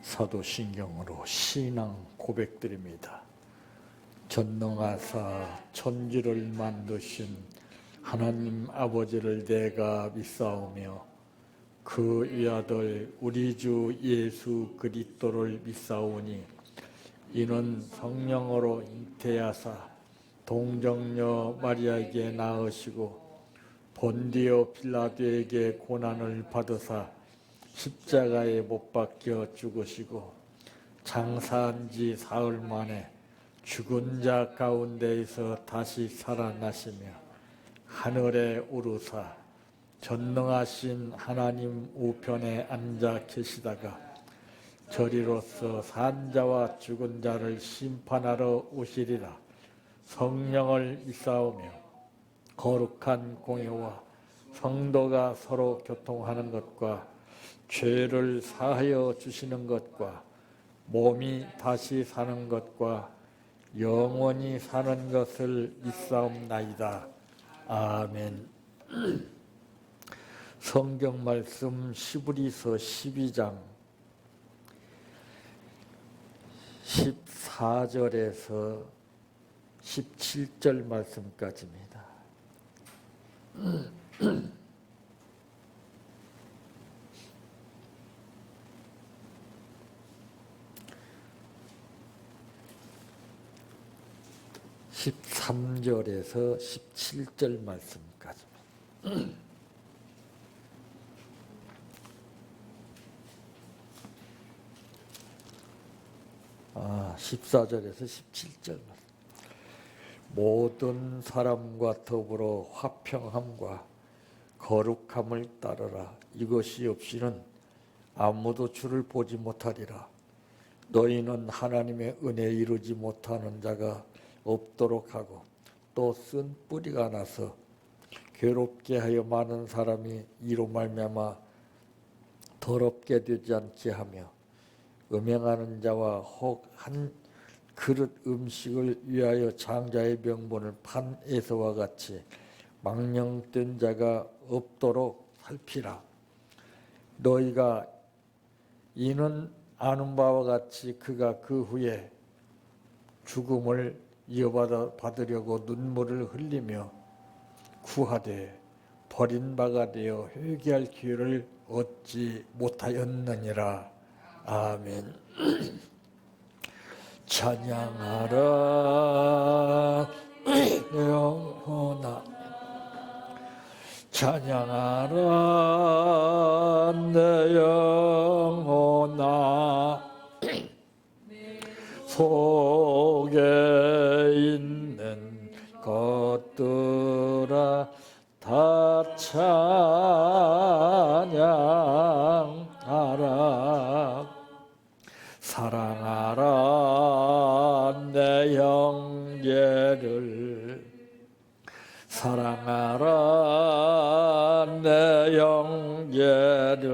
사도신경으로 신앙 고백드립니다. 전능하사 천지를 만드신 하나님 아버지를 내가 믿사오며 그 위아들 우리 주 예수 그리스도를 믿사오니 이는 성령으로 잉태하사 동정녀 마리아에게 낳으시고 본디오 빌라도에게 고난을 받으사 십자가에 못 박혀 죽으시고 장사한 지 사흘 만에 죽은 자 가운데에서 다시 살아나시며 하늘에 오르사 전능하신 하나님 우편에 앉아 계시다가 저리로서 산 자와 죽은 자를 심판하러 오시리라. 성령을 믿사오며 거룩한 공예와 성도가 서로 교통하는 것과 죄를 사하여 주시는 것과 몸이 다시 사는 것과 영원히 사는 것을 믿사옵나이다. 아멘. 성경 말씀 히브리서 12장 14절에서 17절 말씀까지입니다. 13절에서 17절 말씀까지입니다. 14절에서 17절 말씀. 모든 사람과 더불어 화평함과 거룩함을 따르라. 이것이 없이는 아무도 주를 보지 못하리라. 너희는 하나님의 은혜에 이르지 못하는 자가 없도록 하고 또 쓴 뿌리가 나서 괴롭게 하여 많은 사람이 이로 말미암아 더럽게 되지 않게 하며 음행하는 자와 혹 한 그릇 음식을 위하여 장자의 명분을 판 에서와 같이 망령된 자가 없도록 살피라. 너희가 이는 아는 바와 같이 그가 그 후에 죽음을 이어받으려고 눈물을 흘리며 구하되 버림받아 되어 회개할 기회를 얻지 못하였느니라. 아멘. 찬양하라 영혼아, 찬양하라 내 영혼아, 속에 있는 것들아 다 찬양하라. 사랑하라 내 형제를, 사랑하라 내 형제를,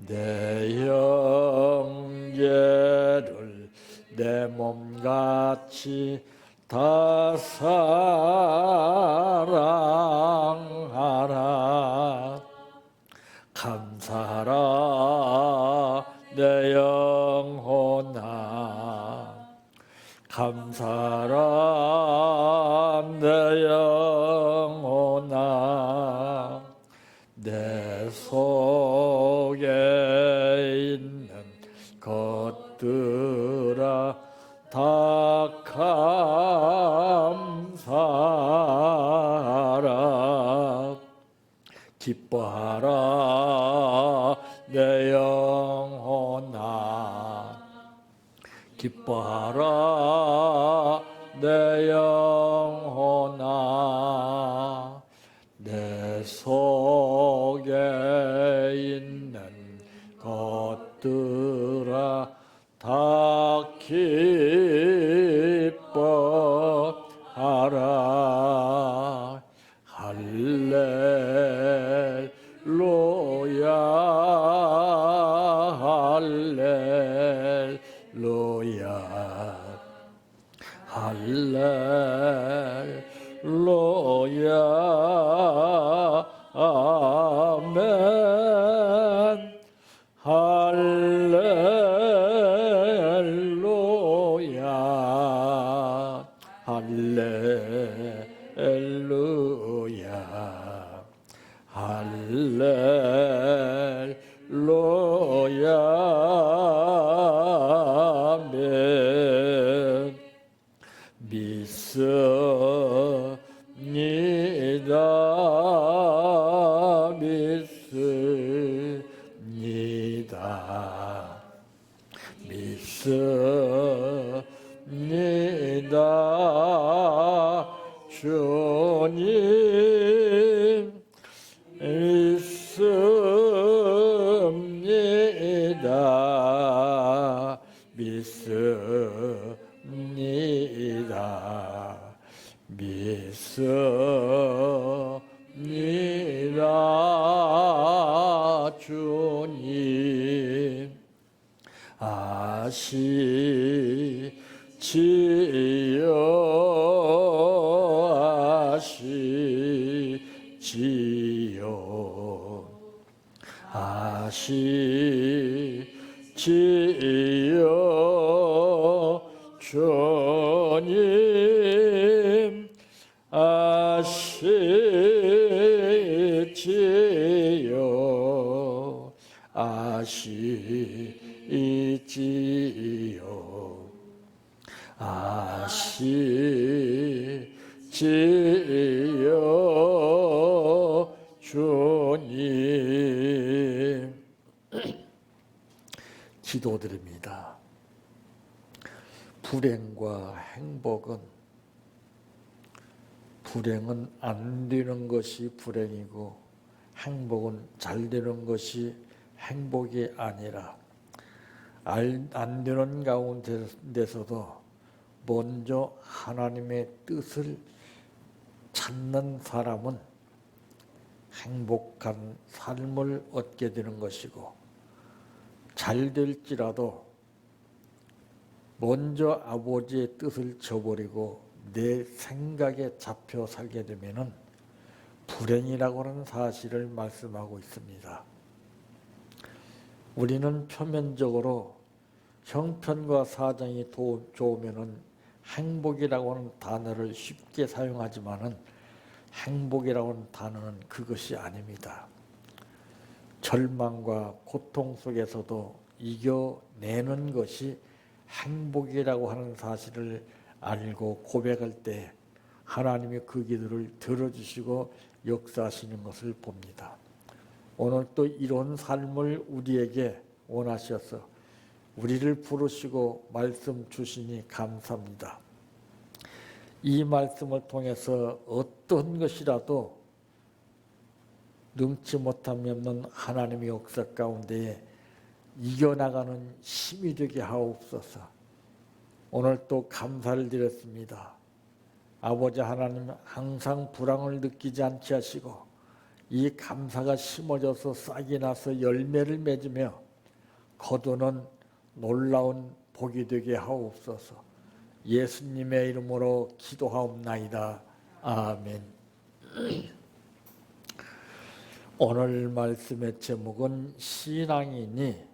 내 형제를 내 몸같이 다 사랑하라. 감사하라 내 영혼아, 감사하라 내 영혼아, 내 속에 있는 것들아 다 감사하라. 기뻐하라 내 영혼아, 기뻐하라 내 영혼아, 내 속에 있는 것들아 다 기뻐하라. 할렐루야, 할렐루야. 할렐루야 할렐루야 할렐루야 아멘 믿습니다 믿습니다 믿습니다 주님 믿습니다 믿습니다 믿습니다 주님 아시지요 주님 아시지요 아시지요 아시지요 주님 기도드립니다. 불행은 안 되는 것이 불행이고 행복은 잘 되는 것이 행복이 아니라 안 되는 가운데서도 먼저 하나님의 뜻을 찾는 사람은 행복한 삶을 얻게 되는 것이고 잘 될지라도 먼저 아버지의 뜻을 저버리고 내 생각에 잡혀 살게 되면은 불행이라고 하는 사실을 말씀하고 있습니다. 우리는 표면적으로 형편과 사정이 좋으면은 행복이라고 하는 단어를 쉽게 사용하지만은 행복이라고 하는 단어는 그것이 아닙니다. 절망과 고통 속에서도 이겨내는 것이 행복이라고 하는 사실을 알고 고백할 때 하나님이 그 기도를 들어주시고 역사하시는 것을 봅니다. 오늘 또 이런 삶을 우리에게 원하셔서 우리를 부르시고 말씀 주시니 감사합니다. 이 말씀을 통해서 어떤 것이라도 능치 못함이 없는 하나님의 역사 가운데에 이겨나가는 힘이 되게 하옵소서. 오늘 또 감사를 드렸습니다. 아버지 하나님 항상 불안을 느끼지 않게 하시고 이 감사가 심어져서 싹이 나서 열매를 맺으며 거두는 놀라운 복이 되게 하옵소서. 예수님의 이름으로 기도하옵나이다. 아멘. 오늘 말씀의 제목은 신앙이니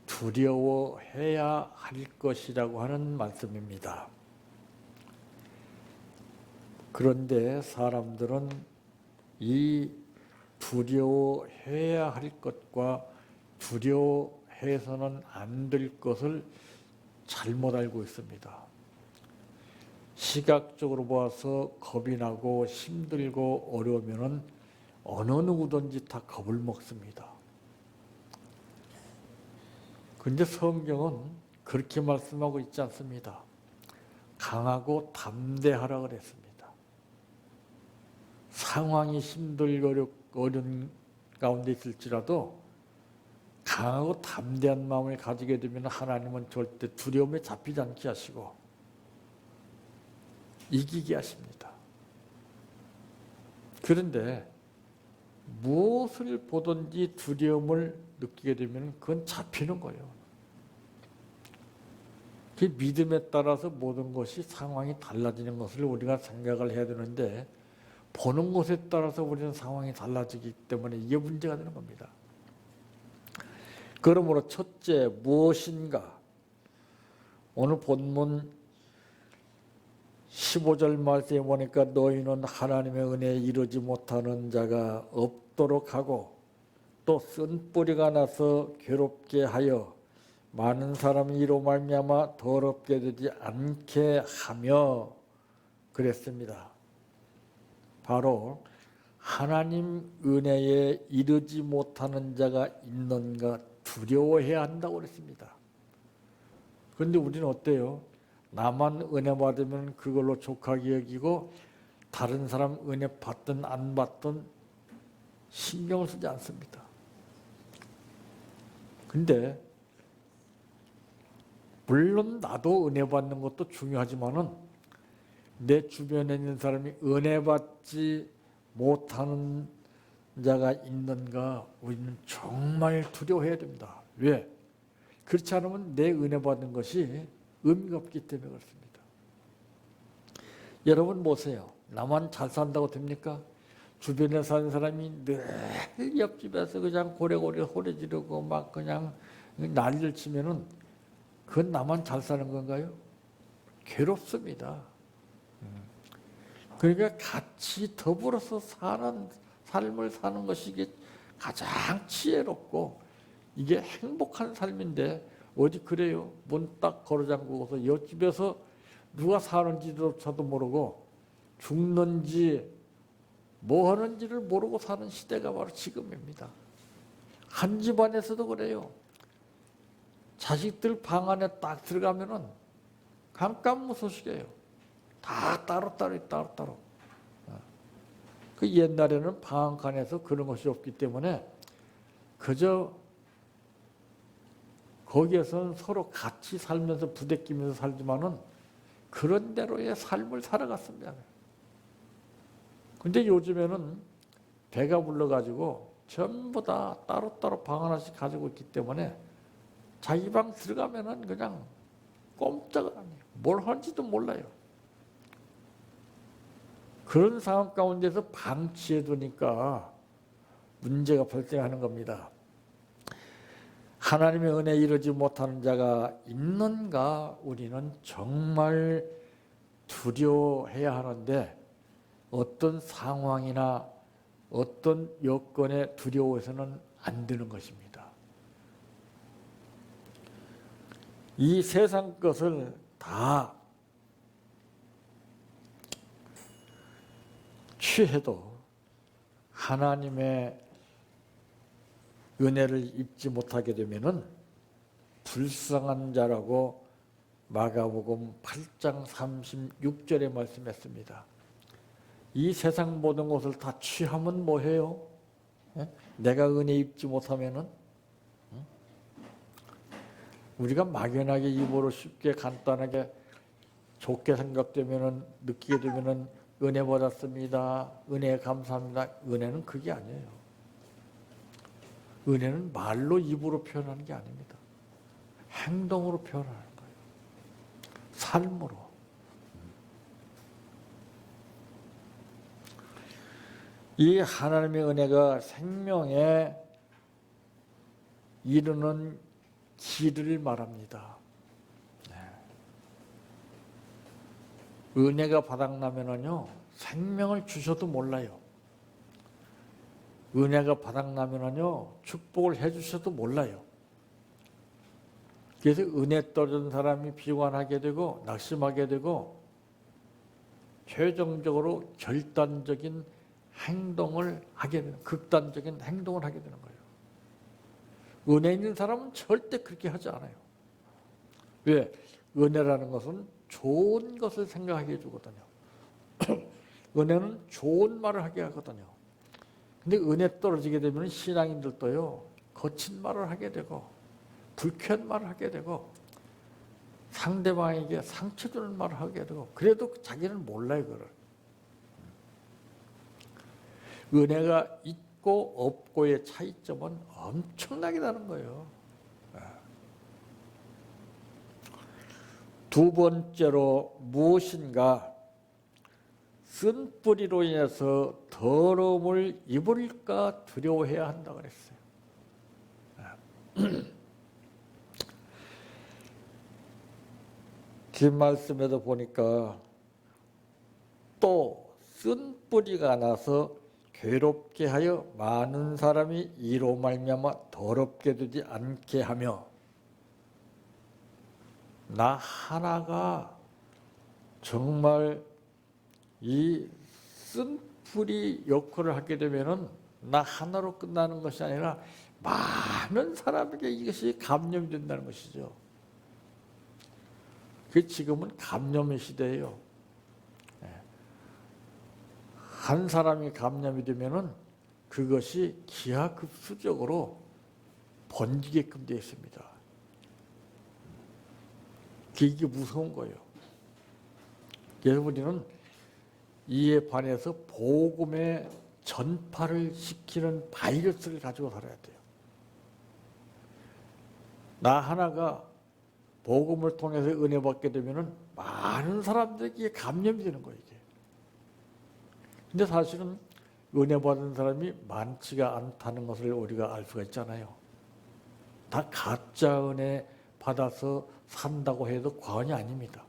두려워해야 할 것이라고 하는 말씀입니다. 그런데 사람들은 이 두려워해야 할 것과 두려워해서는 안 될 것을 잘못 알고 있습니다. 시각적으로 보아서 겁이 나고 힘들고 어려우면은 어느 누구든지 다 겁을 먹습니다. 그런데 성경은 그렇게 말씀하고 있지 않습니다. 강하고 담대하라 그랬습니다. 상황이 힘들고 어려운 가운데 있을지라도 강하고 담대한 마음을 가지게 되면 하나님은 절대 두려움에 잡히지 않게 하시고 이기게 하십니다. 그런데 무엇을 보든지 두려움을 느끼게 되면 그건 잡히는 거예요. 그 믿음에 따라서 모든 것이 상황이 달라지는 것을 우리가 생각을 해야 되는데 보는 것에 따라서 우리는 상황이 달라지기 때문에 이게 문제가 되는 겁니다. 그러므로 첫째 무엇인가? 오늘 본문 15절 말씀에 보니까 너희는 하나님의 은혜에 이르지 못하는 자가 없도록 하고 또 쓴뿌리가 나서 괴롭게 하여 많은 사람이 이로 말미암아 더럽게 되지 않게 하며 그랬습니다. 바로 하나님 은혜에 이르지 못하는 자가 있는가 두려워해야 한다고 그랬습니다. 그런데 우리는 어때요? 나만 은혜 받으면 그걸로 족하게 여기고 다른 사람 은혜 받든 안 받든 신경을 쓰지 않습니다. 근데 물론 나도 은혜 받는 것도 중요하지만은 내 주변에 있는 사람이 은혜 받지 못하는 자가 있는가 우리는 정말 두려워해야 됩니다. 왜? 그렇지 않으면 내 은혜 받는 것이 의미가 없기 때문에 그렇습니다. 여러분 보세요. 나만 잘 산다고 됩니까? 주변에 사는 사람이 늘 옆집에서 그냥 고래고래 소리 지르고 막 그냥 난리를 치면은 그건 나만 잘 사는 건가요? 괴롭습니다. 그러니까 같이 더불어서 사는 삶을 사는 것이 이게 가장 지혜롭고 이게 행복한 삶인데 어디 그래요? 문 딱 걸어 잠그고서 옆집에서 누가 사는지조차도 모르고 죽는지 뭐 하는지를 모르고 사는 시대가 바로 지금입니다. 한 집안에서도 그래요. 자식들 방 안에 딱 들어가면은 깜깜무소식이에요. 다 따로따로. 그 옛날에는 방 한 칸에서 그런 것이 없기 때문에 그저 거기에서는 서로 같이 살면서 부대끼면서 살지만은 그런 대로의 삶을 살아갔습니다. 근데 요즘에는 배가 불러가지고 전부 다 따로따로 방 하나씩 가지고 있기 때문에 자기 방 들어가면은 그냥 꼼짝 안 해요. 뭘 하는지도 몰라요. 그런 상황 가운데서 방치해 두니까 문제가 발생하는 겁니다. 하나님의 은혜에 이르지 못하는 자가 있는가 우리는 정말 두려워해야 하는데 어떤 상황이나 어떤 여건에 두려워해서는 안 되는 것입니다. 이 세상 것을 다 취해도 하나님의 은혜를 입지 못하게 되면은 불쌍한 자라고 마가복음 8장 36절에 말씀했습니다. 이 세상 모든 것을 다 취하면 뭐해요? 내가 은혜 입지 못하면은 우리가 막연하게 입으로 쉽게 간단하게 좋게 생각되면은 느끼게 되면은 은혜 받았습니다. 은혜 감사합니다. 은혜는 그게 아니에요. 은혜는 말로 입으로 표현하는 게 아닙니다. 행동으로 표현하는 거예요. 삶으로. 이 하나님의 은혜가 생명에 이르는 길을 말합니다. 은혜가 바닥나면은요, 생명을 주셔도 몰라요. 은혜가 바닥나면은요, 축복을 해주셔도 몰라요. 그래서 은혜 떨어진 사람이 비관하게 되고, 낙심하게 되고, 최종적으로 결단적인 행동을 하게 되는, 극단적인 행동을 하게 되는 거예요. 은혜 있는 사람은 절대 그렇게 하지 않아요. 왜? 은혜라는 것은 좋은 것을 생각하게 해주거든요. 은혜는 좋은 말을 하게 하거든요. 근데 은혜 떨어지게 되면 신앙인들도요, 거친 말을 하게 되고, 불쾌한 말을 하게 되고, 상대방에게 상처 주는 말을 하게 되고, 그래도 자기는 몰라요, 그걸. 은혜가 있고 없고의 차이점은 엄청나게 다른 거예요. 두 번째로 무엇인가 쓴 뿌리로 인해서 더러움을 입을까 두려워해야 한다고 그랬어요. 뒷말씀에도 보니까 또 쓴 뿌리가 나서 괴롭게 하여 많은 사람이 이로 말미암아 더럽게 되지 않게 하며, 나 하나가 정말 이 쓴 뿌리 역할을 하게 되면은 나 하나로 끝나는 것이 아니라 많은 사람에게 이것이 감염이 된다는 것이죠. 그 지금은 감염의 시대예요. 한 사람이 감염이 되면은 그것이 기하급수적으로 번지게끔 되어 있습니다. 이게 무서운 거예요. 그래서 우리는 이에 반해서 복음의 전파를 시키는 바이러스를 가지고 살아야 돼요. 나 하나가 복음을 통해서 은혜 받게 되면은 많은 사람들에게 감염이 되는 거예요, 이게. 근데 사실은 은혜 받은 사람이 많지가 않다는 것을 우리가 알 수가 있잖아요. 다 가짜 은혜 받아서 산다고 해도 과언이 아닙니다.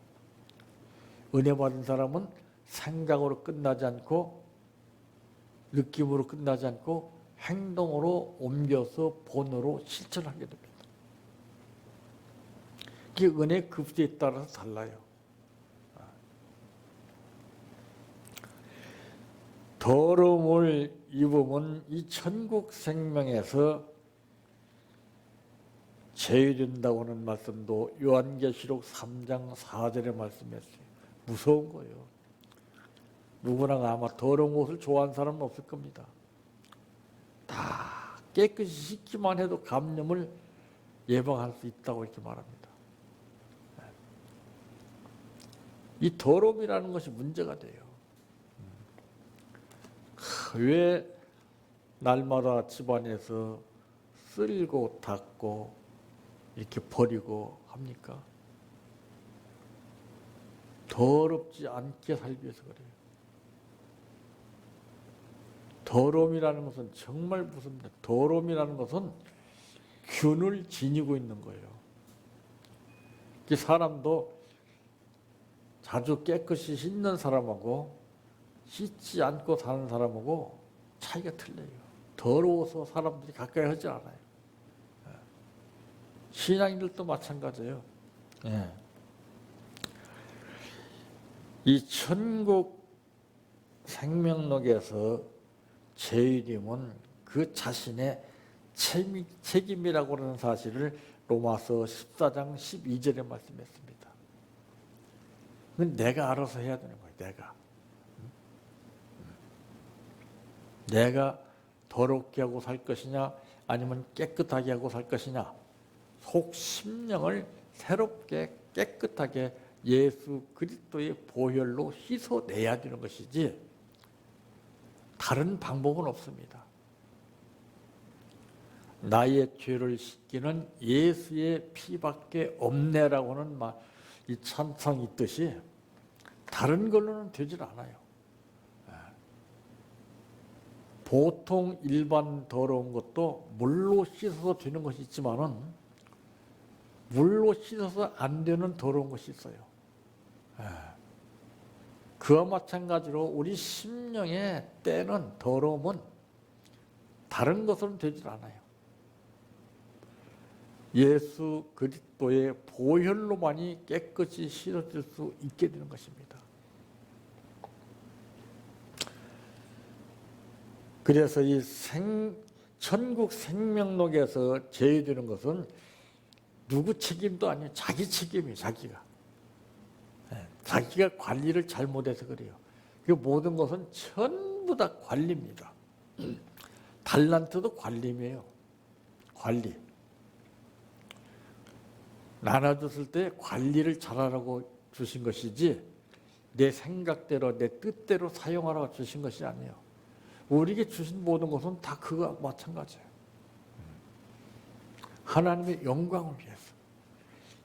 은혜 받은 사람은 생각으로 끝나지 않고 느낌으로 끝나지 않고 행동으로 옮겨서 본으로 실천하게 됩니다. 그게 은혜의 급수에 따라서 달라요. 더러움을 입으면 이 천국 생명에서 제외된다고 하는 말씀도 요한계시록 3장 4절에 말씀했어요. 무서운 거예요. 누구나 아마 더러운 옷을 좋아하는 사람은 없을 겁니다. 다 깨끗이 씻기만 해도 감염을 예방할 수 있다고 이렇게 말합니다. 이 더러움이라는 것이 문제가 돼요. 왜 날마다 집안에서 쓸고 닦고 이렇게 버리고 합니까? 더럽지 않게 살기 위해서 그래요. 더러움이라는 것은 정말 무섭습니다. 더러움이라는 것은 균을 지니고 있는 거예요. 사람도 자주 깨끗이 씻는 사람하고 씻지 않고 사는 사람하고 차이가 틀려요. 더러워서 사람들이 가까이 하지 않아요. 신앙인들도 마찬가지예요. 이 천국 생명록에서 죄인임은 그 자신의 책임이라고 하는 사실을 로마서 14장 12절에 말씀했습니다. 그건 내가 알아서 해야 되는 거예요. 내가 더럽게 하고 살 것이냐 아니면 깨끗하게 하고 살 것이냐, 속 심령을 새롭게 깨끗하게 예수 그리스도의 보혈로 씻어내야 되는 것이지 다른 방법은 없습니다. 나의 죄를 씻기는 예수의 피밖에 없네라고 하는 이 찬성이 있듯이 다른 걸로는 되질 않아요. 보통 일반 더러운 것도 물로 씻어서 되는 것이 있지만은 물로 씻어서 안 되는 더러운 것이 있어요. 그와 마찬가지로 우리 심령에 때는 더러움은 다른 것으로는 되질 않아요. 예수 그리스도의 보혈로만이 깨끗이 씻어질 수 있게 되는 것입니다. 그래서 이 천국 생명록에서 제외되는 것은 누구 책임도 아니에요. 자기 책임이에요. 자기가 관리를 잘못해서 그래요. 그 모든 것은 전부 다 관리입니다. 달란트도 관리임이에요. 관리. 나눠줬을 때 관리를 잘하라고 주신 것이지 내 생각대로 내 뜻대로 사용하라고 주신 것이 아니에요. 우리에게 주신 모든 것은 다 그거 마찬가지예요. 하나님의 영광을 위해서,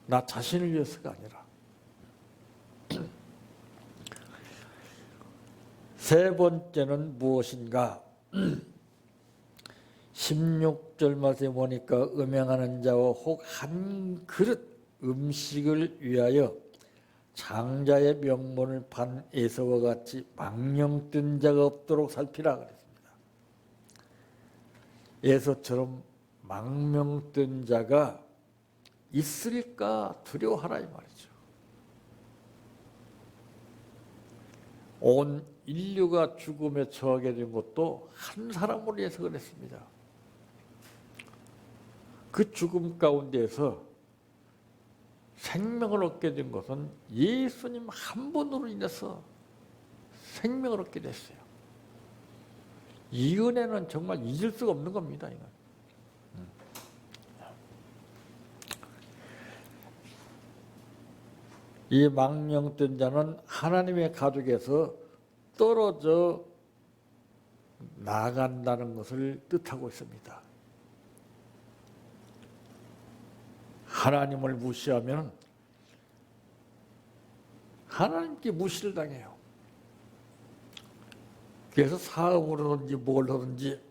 나 자신을 위해서가 아니라. 세 번째는 무엇인가? 16절 말씀에 보니까 음행하는 자와 혹 한 그릇 음식을 위하여 장자의 명문을 판 에서와 같이 망령된 자가 없도록 살피라 그랬습니다. 에서처럼 망령된 자가 있을까 두려워하라 이 말이죠. 온 인류가 죽음에 처하게 된 것도 한 사람으로 해서 그랬습니다. 그 죽음 가운데에서 생명을 얻게 된 것은 예수님 한 분으로 인해서 생명을 얻게 됐어요. 이 은혜는 정말 잊을 수가 없는 겁니다. 이건. 이 망령된 자는 하나님의 가족에서 떨어져 나간다는 것을 뜻하고 있습니다. 하나님을 무시하면 하나님께 무시를 당해요. 그래서 사업을 하든지 뭘 하든지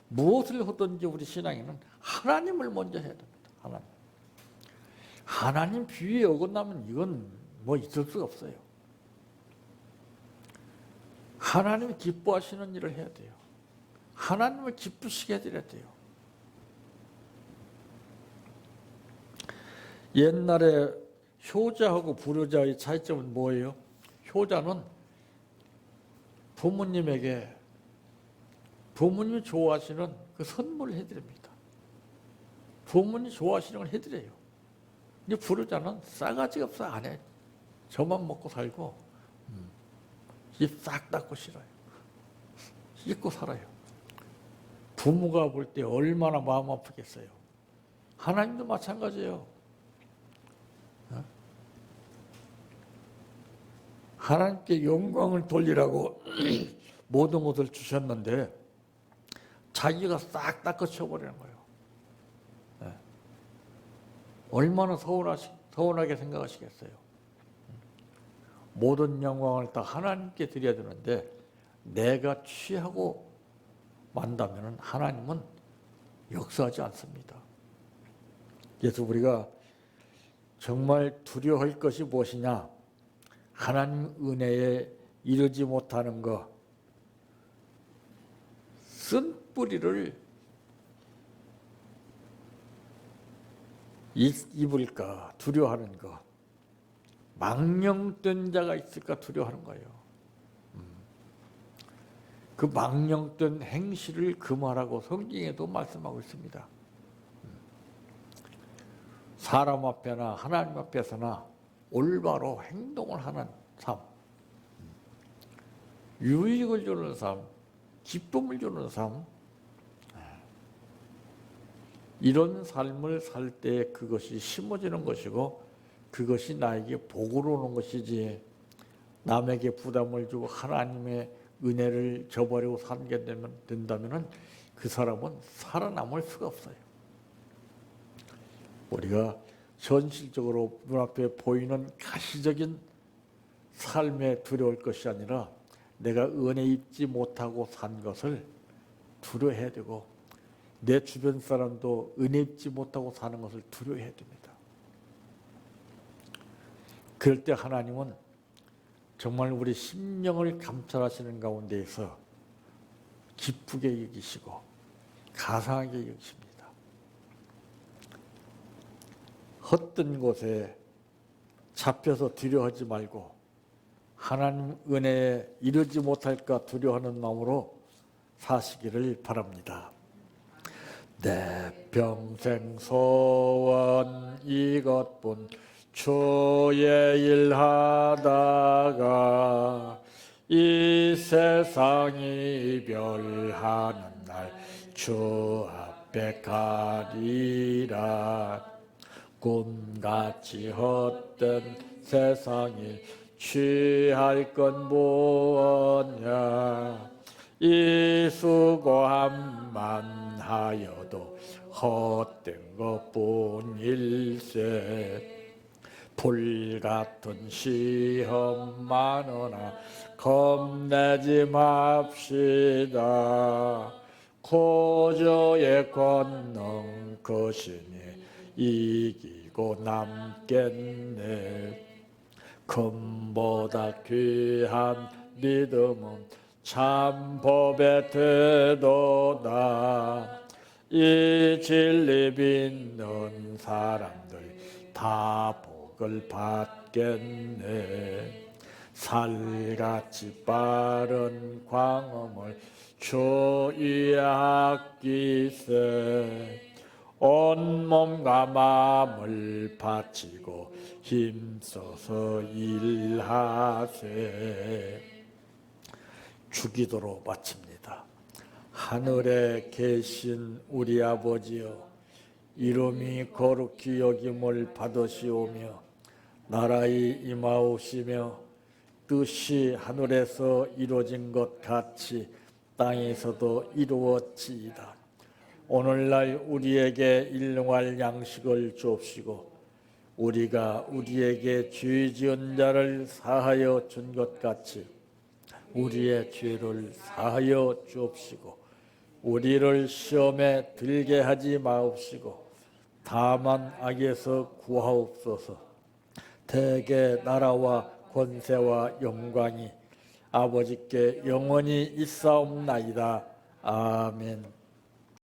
무엇을 하든지 우리 신앙에는 하나님을 먼저 해야 됩니다. 하나님 비유에 어긋나면 이건 뭐 있을 수가 없어요. 하나님이 기뻐하시는 일을 해야 돼요. 하나님을 기쁘시게 해드려야 돼요. 옛날에 효자하고 불효자의 차이점은 뭐예요? 효자는 부모님에게 부모님이 좋아하시는 그 선물을 해드립니다. 부모님이 좋아하시는 걸 해드려요. 근데 불효자는 싸가지가 없어 안 해. 저만 먹고 살고 입 싹 닫고 싫어요. 잊고 살아요. 부모가 볼 때 얼마나 마음 아프겠어요. 하나님도 마찬가지예요. 하나님께 영광을 돌리라고 모든 것을 주셨는데 자기가 싹 닦아쳐버리는 거예요. 얼마나 서운하게 생각하시겠어요. 모든 영광을 다 하나님께 드려야 되는데 내가 취하고 만다면 하나님은 역사하지 않습니다. 그래서 우리가 정말 두려워할 것이 무엇이냐? 하나님 은혜에 이르지 못하는 것, 쓴 뿌리를 입을까 두려워하는 것, 망령된 자가 있을까 두려워하는 거예요. 그 망령된 행실을 금하라고 성경에도 말씀하고 있습니다. 사람 앞에나 하나님 앞에서나 올바로 행동을 하는 삶, 유익을 주는 삶, 기쁨을 주는 삶, 이런 삶을 살 때 그것이 심어지는 것이고 그것이 나에게 복으로 오는 것이지 남에게 부담을 주고 하나님의 은혜를 저버리고 살게 된다면 그 사람은 살아남을 수가 없어요. 우리가 현실적으로 눈앞에 보이는 가시적인 삶에 두려울 것이 아니라 내가 은혜 입지 못하고 산 것을 두려워해야 되고 내 주변 사람도 은혜 입지 못하고 사는 것을 두려워해야 됩니다. 그럴 때 하나님은 정말 우리 심령을 감찰하시는 가운데에서 기쁘게 여기시고 가상하게 여기십니다. 헛된 곳에 잡혀서 두려워하지 말고 하나님 은혜에 이르지 못할까 두려워하는 마음으로 사시기를 바랍니다. 내 평생 소원 이것뿐 주의 일하다가 이 세상 이별하는 날 주 앞에 가리라. 꿈같이 헛된 세상에 취할 건 무엇냐. 이 수고함만 하여도 헛된 것뿐일세. 불같은 시험 많으나 겁내지 맙시다. 구주의 권능 크시니 이기고 남겠네. 금보다 귀한 믿음은 참 법의 태도다. 이 진리 믿는 사람들 다 복을 받겠네. 살같이 빠른 광음을 주 위에 아끼세. 온몸과 마음을 바치고 힘써서 일하세. 주기도로 마칩니다. 하늘에 계신 우리 아버지여, 이름이 거룩히 여김을 받으시오며 나라의 임하오시며 뜻이 하늘에서 이루어진 것 같이 땅에서도 이루어지이다. 오늘날 우리에게 일용할 양식을 주옵시고 우리가 우리에게 죄 지은 자를 사하여 준 것 같이 우리의 죄를 사하여 주옵시고 우리를 시험에 들게 하지 마옵시고 다만 악에서 구하옵소서. 대개 나라와 권세와 영광이 아버지께 영원히 있사옵나이다. 아멘.